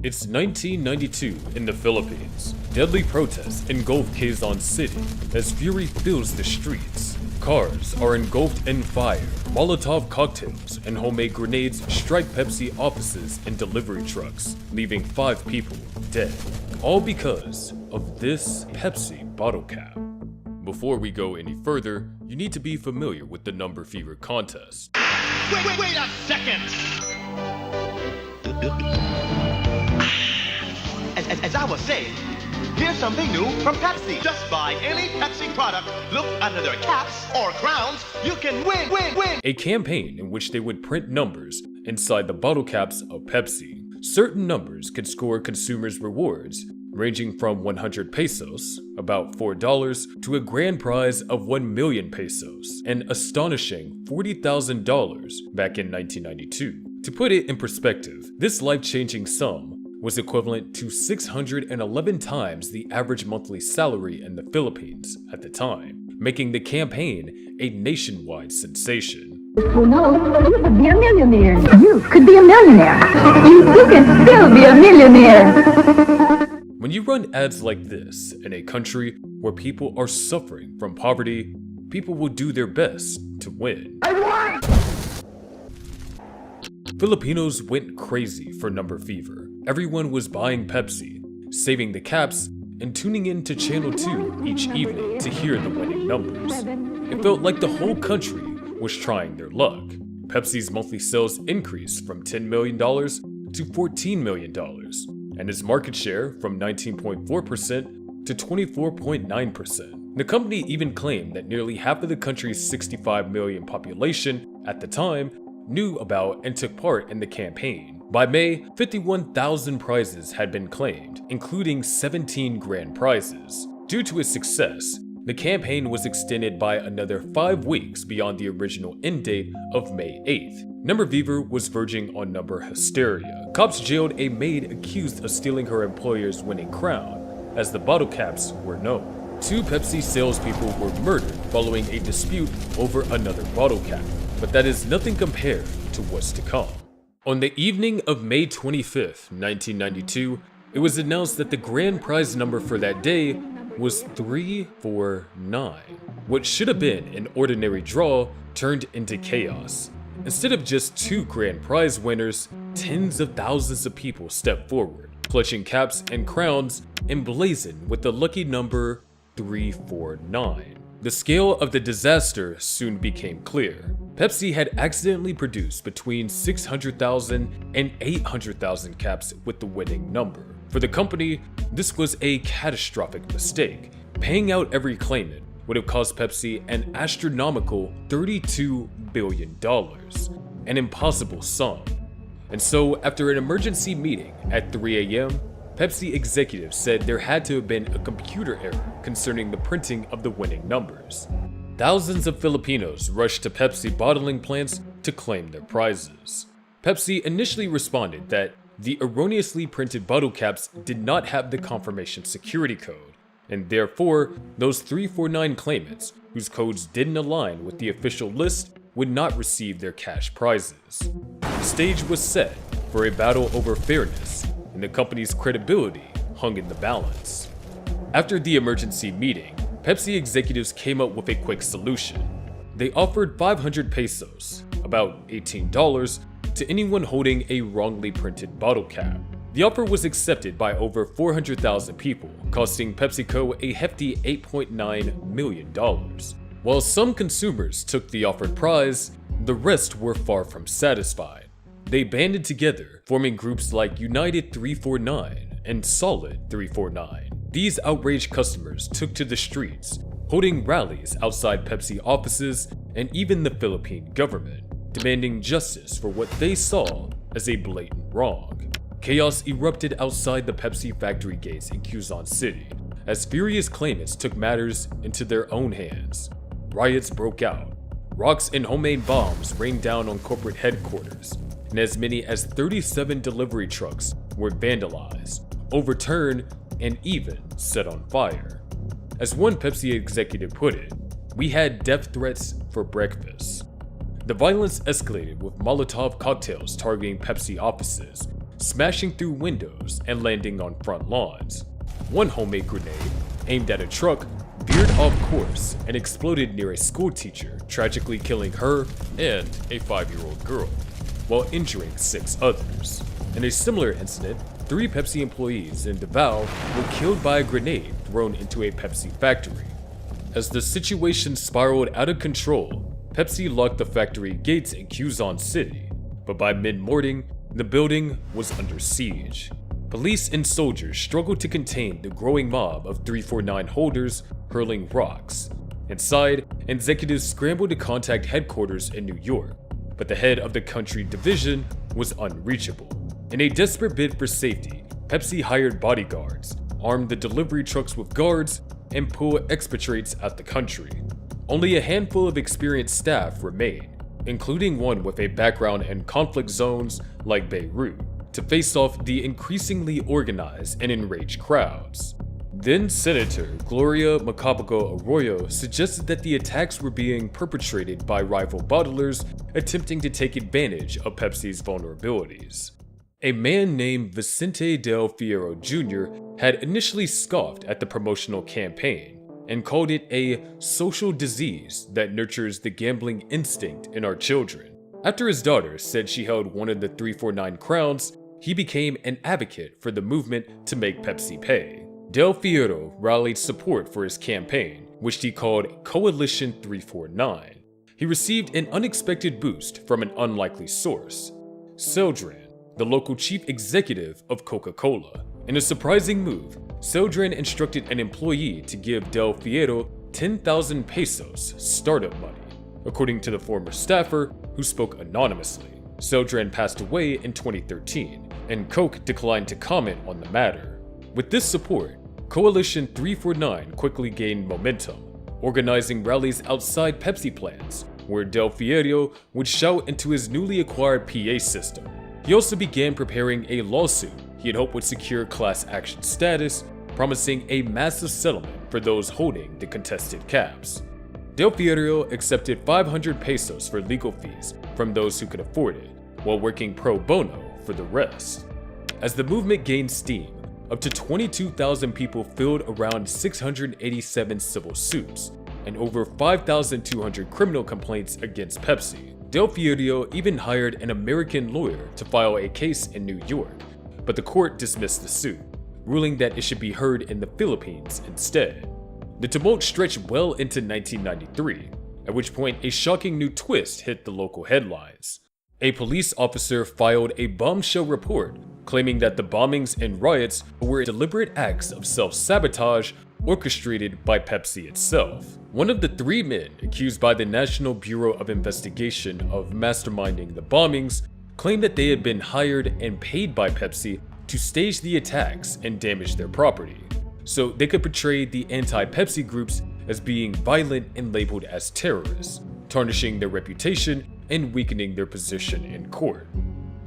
It's 1992 in the Philippines. Deadly protests engulf Quezon City as fury fills the streets. Cars are engulfed in fire. Molotov cocktails and homemade grenades strike Pepsi offices and delivery trucks, leaving 5 people dead. All because of this Pepsi bottle cap. Before we go any further, you need to be familiar with the number fever contest. Wait a second! As I was saying, here's something new from Pepsi. Just buy any Pepsi product, look under their caps or crowns, you can win! A campaign in which they would print numbers inside the bottle caps of Pepsi. Certain numbers could score consumers rewards, ranging from 100 pesos, about $4, to a grand prize of 1 million pesos, an astonishing $40,000 back in 1992. To put it in perspective, this life-changing sum was equivalent to 611 times the average monthly salary in the Philippines at the time, making the campaign a nationwide sensation. Who knows? You could be a millionaire. You could be a millionaire. You can still be a millionaire. When you run ads like this in a country where people are suffering from poverty, people will do their best to win. Filipinos went crazy for number fever. Everyone was buying Pepsi, saving the caps, and tuning in to Channel 2 each evening to hear the winning numbers. It felt like the whole country was trying their luck. Pepsi's monthly sales increased from $10 million to $14 million, and its market share from 19.4% to 24.9%. The company even claimed that nearly half of the country's 65 million population at the time knew about and took part in the campaign. By May, 51,000 prizes had been claimed, including 17 grand prizes. Due to its success, the campaign was extended by another 5 weeks beyond the original end date of May 8th. Number fever was verging on number hysteria. Cops jailed a maid accused of stealing her employer's winning crown, as the bottle caps were known. 2 Pepsi salespeople were murdered following a dispute over another bottle cap, but that is nothing compared to what's to come. On the evening of May 25th, 1992, it was announced that the grand prize number for that day was 349. What should have been an ordinary draw turned into chaos. Instead of just 2 grand prize winners, tens of thousands of people stepped forward, clutching caps and crowns emblazoned with the lucky number 349. The scale of the disaster soon became clear. Pepsi had accidentally produced between 600,000 and 800,000 caps with the winning number. For the company, this was a catastrophic mistake. Paying out every claimant would have cost Pepsi an astronomical $32 billion, an impossible sum. And so, after an emergency meeting at 3 a.m., Pepsi executives said there had to have been a computer error concerning the printing of the winning numbers. Thousands of Filipinos rushed to Pepsi bottling plants to claim their prizes. Pepsi initially responded that the erroneously printed bottle caps did not have the confirmation security code, and therefore those 349 claimants whose codes didn't align with the official list would not receive their cash prizes. The stage was set for a battle over fairness, and the company's credibility hung in the balance. After the emergency meeting, Pepsi executives came up with a quick solution. They offered 500 pesos, about $18, to anyone holding a wrongly printed bottle cap. The offer was accepted by over 400,000 people, costing PepsiCo a hefty $8.9 million. While some consumers took the offered prize, the rest were far from satisfied. They banded together, forming groups like United 349 and Solid 349. These outraged customers took to the streets, holding rallies outside Pepsi offices and even the Philippine government, demanding justice for what they saw as a blatant wrong. Chaos erupted outside the Pepsi factory gates in Quezon City, as furious claimants took matters into their own hands. Riots broke out. Rocks and homemade bombs rained down on corporate headquarters, and as many as 37 delivery trucks were vandalized, overturned, and even set on fire. As one Pepsi executive put it, "We had death threats for breakfast." The violence escalated with Molotov cocktails targeting Pepsi offices, smashing through windows and landing on front lawns. One homemade grenade, aimed at a truck, veered off course and exploded near a schoolteacher, tragically killing her and a 5-year-old girl, while injuring 6 others. In a similar incident, 3 Pepsi employees in Davao were killed by a grenade thrown into a Pepsi factory. As the situation spiraled out of control, Pepsi locked the factory gates in Quezon City, but by mid-morning, the building was under siege. Police and soldiers struggled to contain the growing mob of 349 holders hurling rocks. Inside, executives scrambled to contact headquarters in New York, but the head of the country division was unreachable. In a desperate bid for safety, Pepsi hired bodyguards, armed the delivery trucks with guards, and pulled expatriates out the country. Only a handful of experienced staff remained, including one with a background in conflict zones like Beirut, to face off the increasingly organized and enraged crowds. Then Senator Gloria Macapagal Arroyo suggested that the attacks were being perpetrated by rival bottlers attempting to take advantage of Pepsi's vulnerabilities. A man named Vicente Del Fierro Jr. had initially scoffed at the promotional campaign and called it a social disease that nurtures the gambling instinct in our children. After his daughter said she held one of the 349 crowns, he became an advocate for the movement to make Pepsi pay. Del Fierro rallied support for his campaign, which he called Coalition 349. He received an unexpected boost from an unlikely source: Celdran, the local chief executive of Coca-Cola. In a surprising move, Celdran instructed an employee to give Del Fierro 10,000 pesos startup money, according to the former staffer who spoke anonymously. Celdran passed away in 2013, and Coke declined to comment on the matter. With this support, Coalition 349 quickly gained momentum, organizing rallies outside Pepsi plants, where Del Fierro would shout into his newly acquired PA system. He also began preparing a lawsuit he had hoped would secure class action status, promising a massive settlement for those holding the contested caps. Del Fierro accepted 500 pesos for legal fees from those who could afford it, while working pro bono for the rest. As the movement gained steam, up to 22,000 people filled around 687 civil suits and over 5,200 criminal complaints against Pepsi. Del Fierro even hired an American lawyer to file a case in New York, but the court dismissed the suit, ruling that it should be heard in the Philippines instead. The tumult stretched well into 1993, at which point a shocking new twist hit the local headlines. A police officer filed a bombshell report claiming that the bombings and riots were deliberate acts of self-sabotage orchestrated by Pepsi itself. One of the 3 men accused by the National Bureau of Investigation of masterminding the bombings claimed that they had been hired and paid by Pepsi to stage the attacks and damage their property, so they could portray the anti-Pepsi groups as being violent and labeled as terrorists, tarnishing their reputation and weakening their position in court.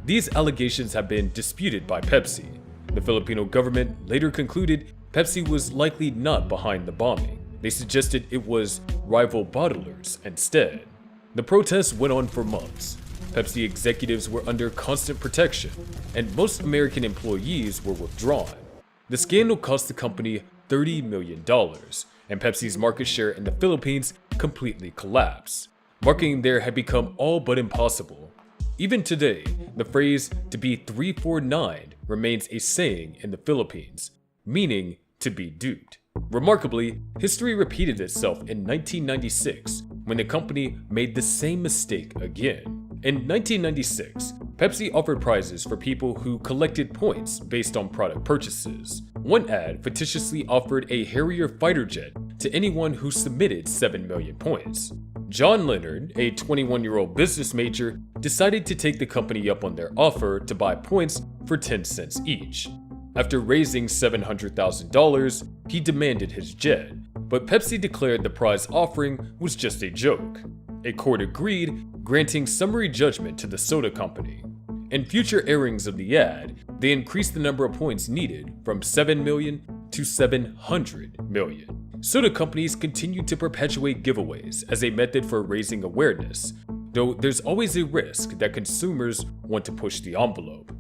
These allegations have been disputed by Pepsi. The Filipino government later concluded Pepsi was likely not behind the bombing. They suggested it was rival bottlers instead. The protests went on for months. Pepsi executives were under constant protection, and most American employees were withdrawn. The scandal cost the company $30 million, and Pepsi's market share in the Philippines completely collapsed. Marketing there had become all but impossible. Even today, the phrase "to be 349" remains a saying in the Philippines, meaning to be duped. Remarkably, history repeated itself in 1996 when the company made the same mistake again. In 1996, Pepsi offered prizes for people who collected points based on product purchases. One ad fictitiously offered a Harrier fighter jet to anyone who submitted 7 million points. John Leonard, a 21-year-old business major, decided to take the company up on their offer to buy points for 10 cents each. After raising $700,000, he demanded his jet, but Pepsi declared the prize offering was just a joke. A court agreed, granting summary judgment to the soda company. In future airings of the ad, they increased the number of points needed from 7 million to 700 million. Soda companies continued to perpetuate giveaways as a method for raising awareness, though there's always a risk that consumers want to push the envelope.